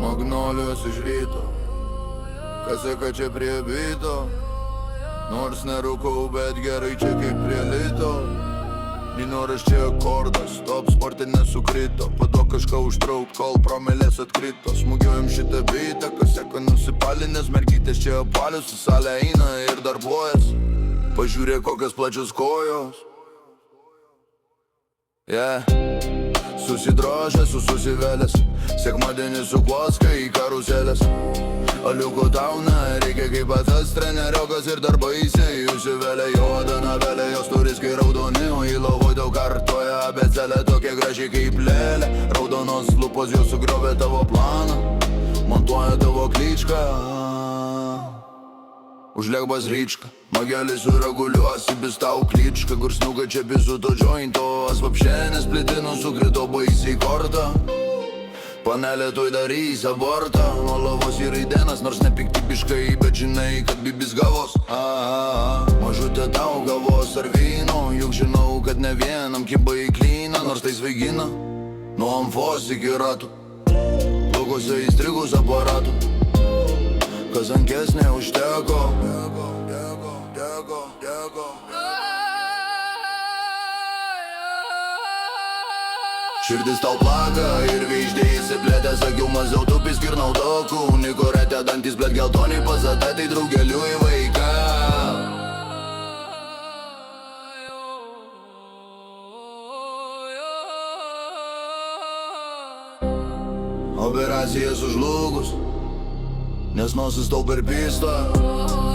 Magnolijos iš ryto, kas seka čia prie byto. Nors nerūkau, bet gerai čia kaip prie lito. Ninoras čia akordas, top sporte nesukrito. Paduok kažką užtraukt, kol promilės atkrito. Smūgiuojam šitą bytą, kas seka nusipalinės. Mergytės čia apalius, į salę eina ir darbuojas. Pažiūrėk kokios plačios kojos. Susidrožęs, susivėlęs. Sekmadienį su klaska į karuselės. Aliuko tauna, reikia kaip patas treneriokas ir dar baisiai. Užsivelia juoda navelė, jos turiskai raudoni. O į lovoj daug kartoja abėcelė, tokia gražiai kaip lėlė. Raudonos lūpos jos sugriovė tavo planą, montuoja tavo klyčką. Užliek bazryčką, magelis sureguliuosi, bis tau klyčką. Kur snuka čia bisu to jointo, asvapšenės plitinu sukrito baisiai kortą. Panelė tuoj darys abortą, nuo lovos į raidenas, nors nepiktybiškai, bet žinai, kad bibis gavos. Mažutė tau gavos ar vyno, juk žinau, kad ne vienam kiba į klyną, nors tai svaigina, nuo amfos iki ratų, plaukose įstrigus aparatų. Kas ankesnė užteko. Širdis tau plaka ir vyždė įsiplėtęs akių, maziau tu piskir naudokų. Nikorete dantis, blėt geltoniai pasate, tai draugeliu į vaiką. Operacija sužlugus, nes nosis tau per pistą.